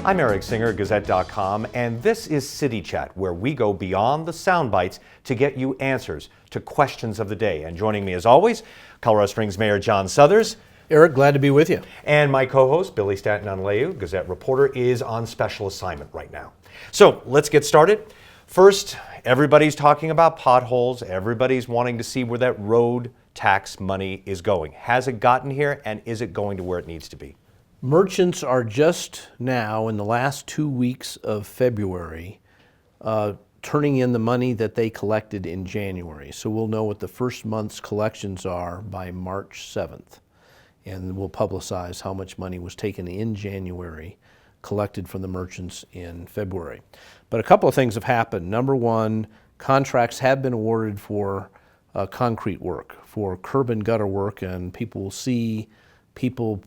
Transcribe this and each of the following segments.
I'm Eric Singer, Gazette.com, and this is City Chat, where we go beyond the sound bites to get you answers to questions of the day. And joining me as always, Colorado Springs Mayor John Suthers. Eric, glad to be with you. And my co-host, Billy Stanton-Onleu, Gazette reporter, is on special assignment right now. So let's get started. First, everybody's talking about potholes. Everybody's wanting to see where that road tax money is going. Has it gotten here, and is it going to where it needs to be? Merchants are just now, in the last 2 weeks of February, turning in the money that they collected in January. So we'll know what the first month's collections are by March 7th. And we'll publicize how much money was taken in January, collected from the merchants in February. But a couple of things have happened. Number one, contracts have been awarded for concrete work, for curb and gutter work, and people will see people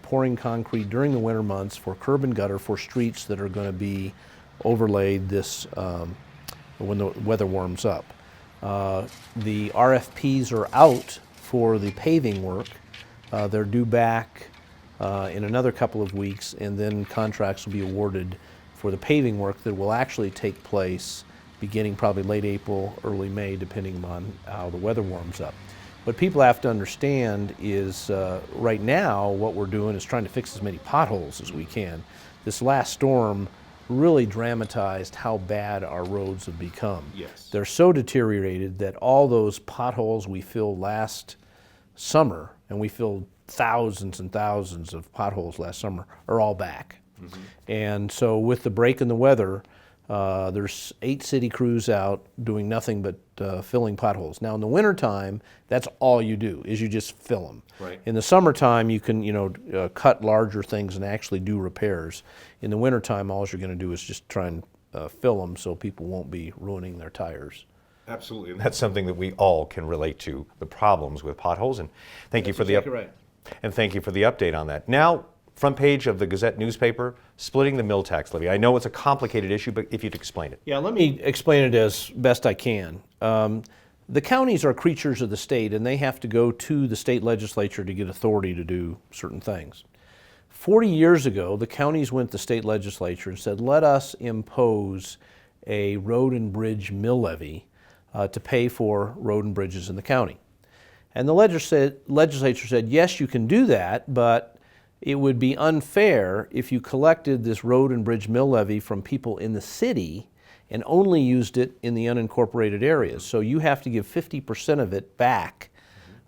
pouring concrete during the winter months for curb and gutter for streets that are going to be overlaid this when the weather warms up. The RFPs are out for the paving work. They're due back in another couple of weeks, and then contracts will be awarded for the paving work that will actually take place beginning probably late April, early May, depending on how the weather warms up. What people have to understand is right now what we're doing is trying to fix as many potholes as we can. This last storm really dramatized how bad our roads have become. Yes. They're so deteriorated that all those potholes we filled last summer, and we filled thousands and thousands of potholes last summer, are all back. Mm-hmm. And so with the break in the weather, there's 8 city crews out doing nothing but filling potholes. Now in the wintertime, that's all you do, is you just fill them. Right. In the summertime, you can cut larger things and actually do repairs. In the wintertime, all you're going to do is just try and fill them so people won't be ruining their tires. Absolutely. And that's something that we all can relate to, the problems with potholes. And thank you for the and thank you for the update on that. Now, front page of the Gazette newspaper, splitting the mill tax levy. I know it's a complicated issue, but if you'd explain it. Yeah, let me explain it as best I can. The counties are creatures of the state, and they have to go to the state legislature to get authority to do certain things. 40 years ago, the counties went to the state legislature and said, let us impose a road and bridge mill levy to pay for road and bridges in the county. And the legislature said, yes, you can do that, but it would be unfair if you collected this road and bridge mill levy from people in the city and only used it in the unincorporated areas. So you have to give 50% of it back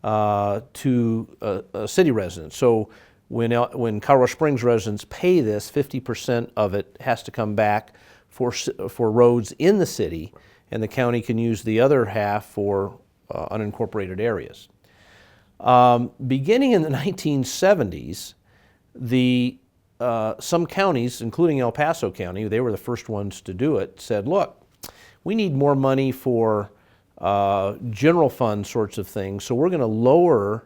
to city residents. So when Colorado Springs residents pay this, 50% of it has to come back for roads in the city, and the county can use the other half for unincorporated areas. Beginning in the 1970s, some counties, including El Paso County, they were the first ones to do it, said, look, we need more money for general fund sorts of things, so we're going to lower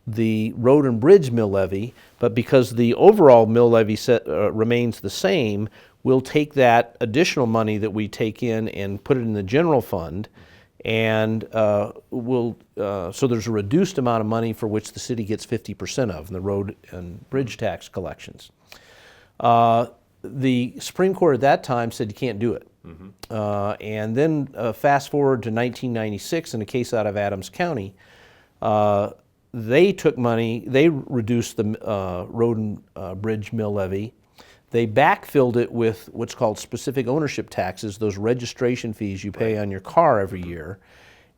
the road and bridge mill levy, but because the overall mill levy remains the same, we'll take that additional money that we take in and put it in the general fund, and so there's a reduced amount of money for which the city gets 50% of in the road and bridge tax collections. The Supreme Court at that time said you can't do it. Mm-hmm. And then fast forward to 1996 in a case out of Adams County, they took money, they reduced the road and bridge mill levy. They backfilled it with what's called specific ownership taxes, those registration fees you pay on your car every year,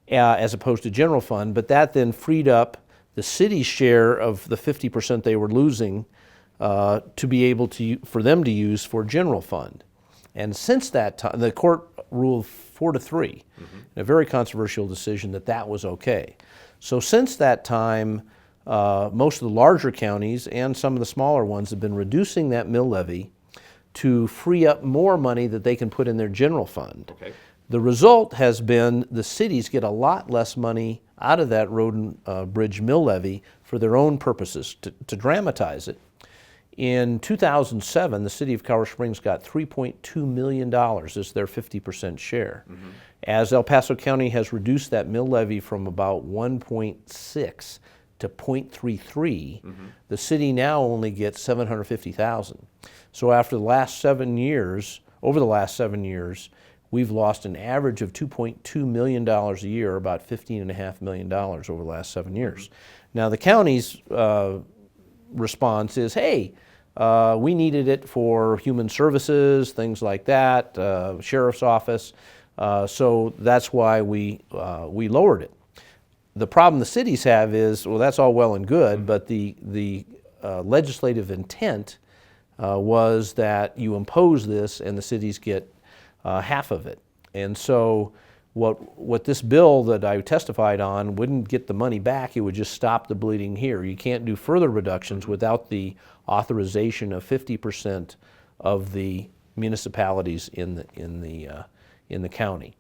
as opposed to general fund. But that then freed up the city's share of the 50% they were losing to be able to, for them to use for general fund. And since that time, the court ruled 4-3, in a very controversial decision, that was okay. So since that time, most of the larger counties and some of the smaller ones have been reducing that mill levy to free up more money that they can put in their general fund. Okay. The result has been the cities get a lot less money out of that road and bridge mill levy for their own purposes. To dramatize it, in 2007, the city of Colorado Springs got $3.2 million as their 50% share. As El Paso County has reduced that mill levy from about 1.6 to 0.33, the city now only gets 750,000. So after the last 7 years, over the last 7 years, we've lost an average of $2.2 million a year, about $15.5 million over the last 7 years. Now the county's response is, hey, we needed it for human services, things like that, sheriff's office, so that's why we lowered it. The problem the cities have is, well, that's all well and good, but the legislative intent was that you impose this and the cities get half of it. And so what this bill that I testified on wouldn't get the money back, it would just stop the bleeding here. You can't do further reductions without the authorization of 50% of the municipalities in the county.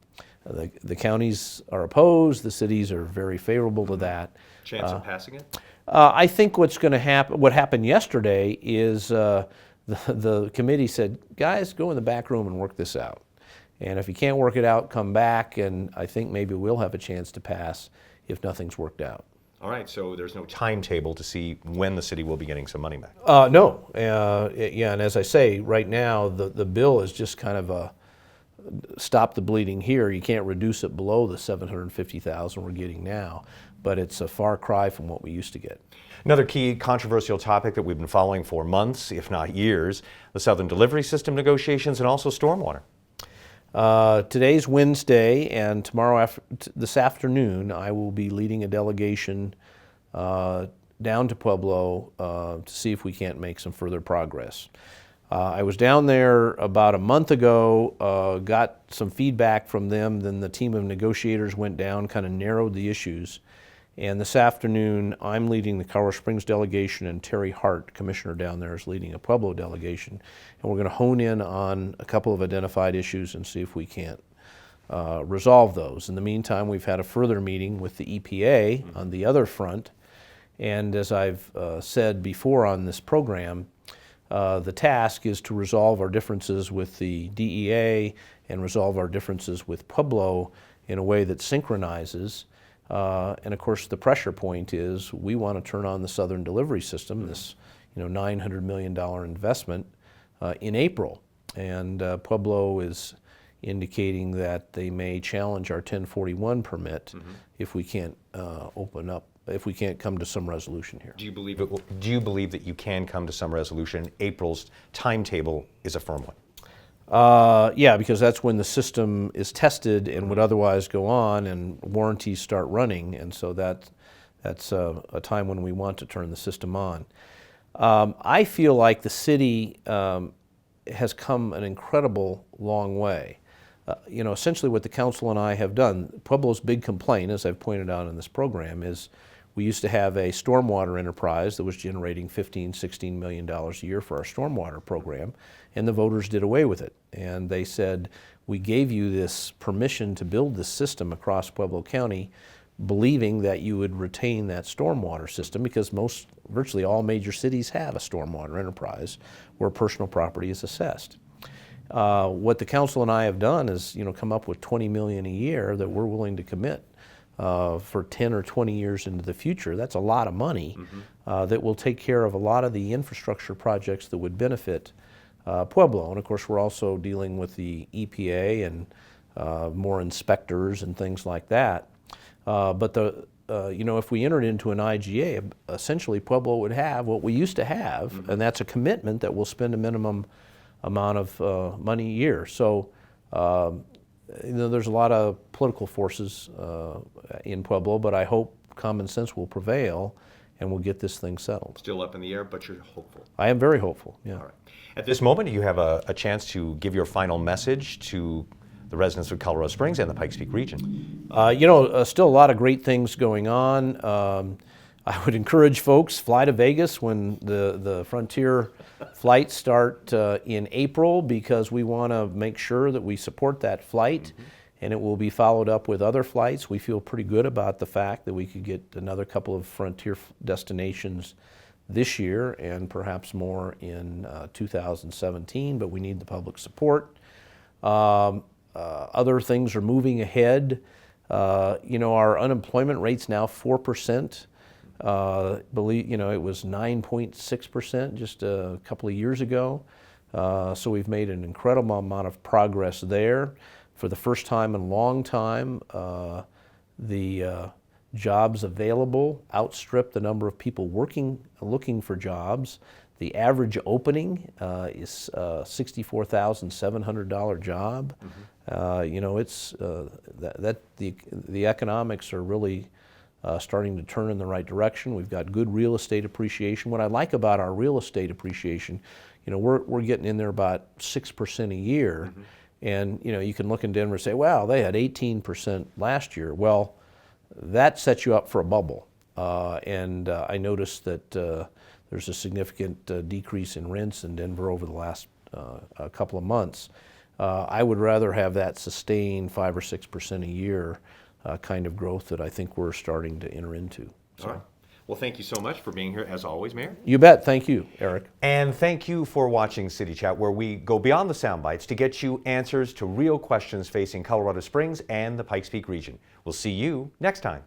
The counties are opposed, the cities are very favorable to that. Chance of passing it? I think what's going to happen, what happened yesterday is the committee said, guys, go in the back room and work this out. And if you can't work it out, come back, and I think maybe we'll have a chance to pass if nothing's worked out. All right, so there's no timetable to see when the city will be getting some money back? No. Yeah, and as I say, right now, the bill is just kind of a stop the bleeding here. You can't reduce it below the 750,000 we're getting now, but it's a far cry from what we used to get. Another key controversial topic that we've been following for months, if not years, the Southern Delivery System negotiations and also stormwater. Today's Wednesday, and tomorrow this afternoon, I will be leading a delegation down to Pueblo to see if we can't make some further progress. I was down there about a month ago, got some feedback from them, then the team of negotiators went down, kind of narrowed the issues. And this afternoon, I'm leading the Colorado Springs delegation, and Terry Hart, commissioner down there, is leading a Pueblo delegation. And we're going to hone in on a couple of identified issues and see if we can't resolve those. In the meantime, we've had a further meeting with the EPA on the other front. And as I've said before on this program, the task is to resolve our differences with the DEA and resolve our differences with Pueblo in a way that synchronizes. And of course, the pressure point is we want to turn on the Southern Delivery System, this $900 million investment, in April. And Pueblo is indicating that they may challenge our 1041 permit if we can't open up, if we can't come to some resolution here. Do you believe that you can come to some resolution? April's timetable is a firm one. Yeah, because that's when the system is tested and would otherwise go on and warranties start running, and so that's a time when we want to turn the system on. I feel like the city has come an incredible long way. Essentially what the council and I have done, Pueblo's big complaint, as I've pointed out in this program, is we used to have a stormwater enterprise that was generating $15–16 million a year for our stormwater program, and the voters did away with it. And they said, we gave you this permission to build this system across Pueblo County, believing that you would retain that stormwater system, because virtually all major cities have a stormwater enterprise where personal property is assessed. What the council and I have done is, come up with $20 million a year that we're willing to commit for 10 or 20 years into the future. That's a lot of money that will take care of a lot of the infrastructure projects that would benefit Pueblo. And of course, we're also dealing with the EPA and more inspectors and things like that. But if we entered into an IGA, essentially Pueblo would have what we used to have, and that's a commitment that we'll spend a minimum amount of money a year. So there's a lot of political forces in Pueblo, but I hope common sense will prevail and we'll get this thing settled. Still up in the air, but you're hopeful. I am very hopeful, yeah. All right. At this moment, you have a chance to give your final message to the residents of Colorado Springs and the Pikes Peak region. Still a lot of great things going on. I would encourage folks, fly to Vegas when the Frontier flights start in April, because we want to make sure that we support that flight, and it will be followed up with other flights. We feel pretty good about the fact that we could get another couple of Frontier destinations this year and perhaps more in 2017, but we need the public support. Other things are moving ahead. Our unemployment rate's now 4%. Believe it was 9.6% just a couple of years ago. So we've made an incredible amount of progress there. For the first time in a long time, the jobs available outstrip the number of people looking for jobs. The average opening is $64,700 job. It's the economics are really starting to turn in the right direction. We've got good real estate appreciation. What I like about our real estate appreciation, we're getting in there about 6% a year. Mm-hmm. And you can look in Denver and say, wow, they had 18% last year. Well, that sets you up for a bubble. And I noticed that there's a significant decrease in rents in Denver over the last couple of months. I would rather have that sustained 5 or 6% a year kind of growth that I think we're starting to enter into. So. All right. Well, thank you so much for being here, as always, Mayor. You bet. Thank you, Eric. And thank you for watching City Chat, where we go beyond the sound bites to get you answers to real questions facing Colorado Springs and the Pikes Peak region. We'll see you next time.